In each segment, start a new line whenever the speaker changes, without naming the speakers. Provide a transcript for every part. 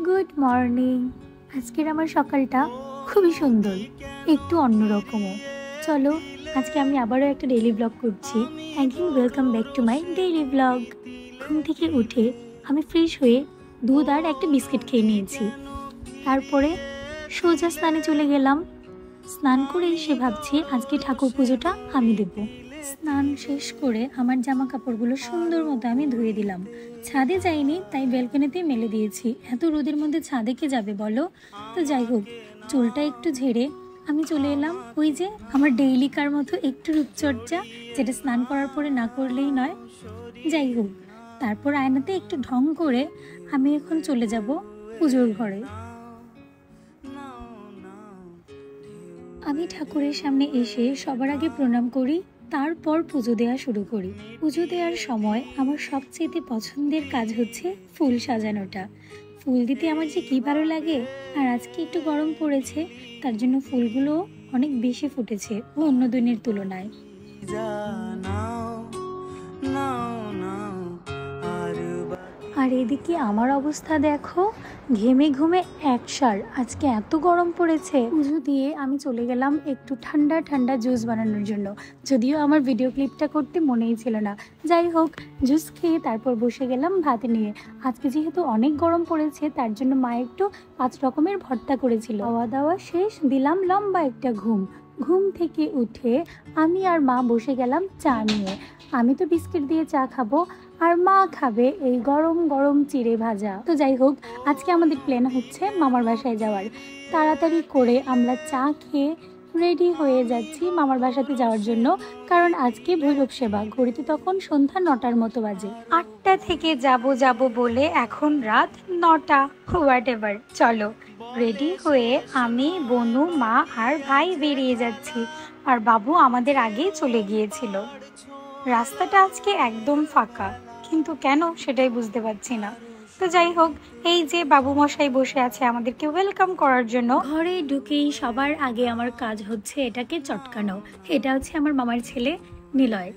Good morning. আজকের আমার সকালটা খুবই সুন্দর, একটু অন্যরকমও। চলো, আজকে আমি আবারও একটা ডেইলি ব্লগ করছি। Again welcome back to my daily blog. ঘুম থেকে উঠে আমি ফ্রেশ হয়ে দুধ আর একটা বিস্কিট খেয়ে নিয়েছি। তারপরে সোজা স্নানে চলে গেলাম। স্নান করে এসে ভাবছি আজকে ঠাকুর পুজোটা আমি দেব। স্নান শেষ করে আমার জামা কাপড়গুলো সুন্দর মতো আমি ধুয়ে দিলাম। ছাদে যাইনি, তাই ব্যালকনিতে মেলে দিয়েছি। এত রোদের মধ্যে ছাদে কে যাবে বলো? তো যাই হোক, চুলটা একটু ঝেড়ে আমি চলে এলাম ওই যে আমার ডেইলিকার মতো একটু রূপচর্চা, যেটা স্নান করার পরে না করলেই নয়। যাই হোক, তারপর আয়নাতে একটু ঢং করে আমি এখন চলে যাব পুজোর ঘরে। আমি ঠাকুরের সামনে এসে সবার আগে প্রণাম করি, তারপর পুজো দেওয়া শুরু করি। পুজো দেওয়ার সময় আমার সবচেয়ে পছন্দের কাজ হচ্ছে ফুল সাজানোটা। ফুল দিতে আমার যে কি ভালো লাগে। আর আজকে একটু গরম পড়েছে, তার জন্য ফুলগুলো অনেক বেশি ফুটেছে অন্য দিনের তুলনায়। আর এদিকে আমার অবস্থা দেখো, ঘেমে ঘুমে একসার। আজকে এত গরম পড়েছে। পুজো দিয়ে আমি চলে গেলাম একটু ঠান্ডা ঠান্ডা জুস বানানোর জন্য, যদিও আমার ভিডিও ক্লিপটা করতে মনেই ছিল না। যাই হোক, জুস খেয়ে তারপর বসে গেলাম ভাত নিয়ে। আজকে যেহেতু অনেক গরম পড়েছে, তার জন্য মা একটু 5 রকমের ভর্তা করেছিল। খাওয়া দাওয়া শেষ, দিলাম লম্বা একটা ঘুম। ঘুম থেকে উঠে আমি আর মা বসে গেলাম চা নিয়ে। আমি তো বিস্কিট দিয়ে চা খাবো, আর মা খাবে এই গরম গরম চিড়ে ভাজা। তো যাই হোক, আজকে আমাদের প্ল্যান হচ্ছে মামার বাসায় যাওয়ার। তাড়াতাড়ি করে আমরা চা খেয়ে রেডি হয়ে যাচ্ছি মামার বাসাতে যাওয়ার জন্য, কারণ আজকে ভৈরব সেবা। ঘড়িতে তখন সন্ধ্যা 9টার মতো বাজে। 8টা থেকে যাব বলে এখন রাত 9টা। হোয়াট এভার, চলো রেডি হয়ে আমি, বনু, মা আর ভাই বেরিয়ে যাচ্ছি। আর বাবু আমাদের আগেই চলে গিয়েছিল। রাস্তাটা আজকে একদম ফাঁকা, কিন্তু কেন সেটাই বুঝতে পারছি না। তো যাই হোক, এই যে বাবু মশাই বসে আছে আমাদেরকে ওয়েলকাম করার জন্য। ঘরে ঢুকেই সবার আগে আমার কাজ হচ্ছে এটাকে চটকানো। এটা হচ্ছে আমার মামার ছেলে নিলয়।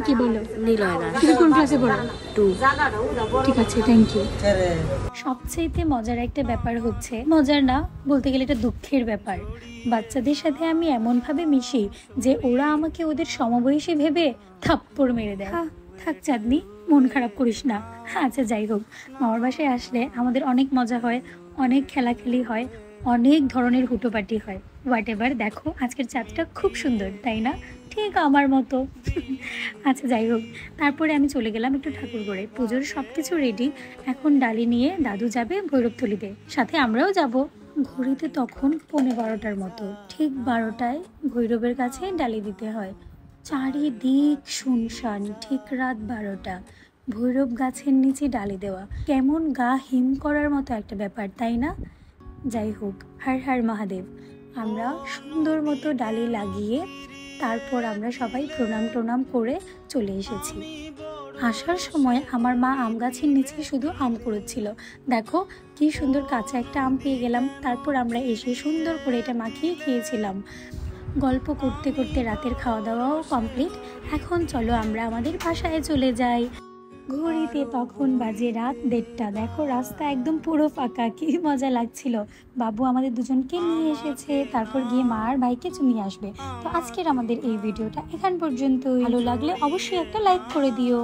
কি বলো? নিলয় না, তুমি কোন ক্লাসে পড়ো? 2। ঠিক আছে, থ্যাংক ইউ। সবচেয়ে মজার একটা ব্যাপার হচ্ছে, মজার না বলতে গেলে এটা দুঃখের ব্যাপার, বাচ্চাদের সাথে আমি এমন ভাবে মিশি যে ওরা আমাকে ওদের সমবয়সী ভেবে থাপ্পড় মেরে দেয়। থাক চাঁদনি, মন খারাপ করিস না। আচ্ছা যাই হোক, মামার বাসায় আসলে আমাদের অনেক মজা হয়, অনেক খেলাখেলি হয়, অনেক ধরনের হুটোপাটি হয়। হোয়াট এভার, দেখো আজকের চাঁদটা খুব সুন্দর, তাই না? ঠিক আমার মতো। আচ্ছা যাই হোক, তারপরে আমি চলে গেলাম একটু ঠাকুর ঘরে। পুজোর সব কিছু রেডি। এখন ডালি নিয়ে দাদু যাবে ভৈরবতলিতে, সাথে আমরাও যাব। ঘড়িতে তখন 12:15 মতো। ঠিক 12টায় ভৈরবের কাছে ডালি দিতে হয়। চারিদিক শুনশান। ঠিক রাত 12টা, ভৈরব গাছের নিচে ডালি দেওয়া কেমন গা হিম করার মতো একটা ব্যাপার, তাই না? যাই হোক, হর হর মহাদেব। আমরা সুন্দর মতো ডালি লাগিয়ে তারপর আমরা সবাই প্রণাম করে চলে এসেছি। আসার সময় আমার মা আম গাছের নিচে শুধু আম কুড়োচ্ছিল। দেখো কি সুন্দর কাঁচা একটা আম পেয়ে গেলাম। তারপর আমরা এসে সুন্দর করে এটা মাখিয়ে খেয়েছিলাম। গল্প করতে করতে রাতের খাওয়া দাওয়াও কমপ্লিট। এখন চলো আমরা আমাদের বাসায় চলে যাই। ঘড়িতে তখন বাজে রাত 1:30। দেখো রাস্তা একদম পুরো ফাঁকা, কি মজা লাগছিল। বাবু আমাদের দুজনকে নিয়ে এসেছে, তারপর গিয়ে মা আর ভাইকে নিয়ে আসবে। তো আজকের আমাদের এই ভিডিওটা এখান পর্যন্ত। ভালো লাগলে অবশ্যই একটা লাইক করে দিও।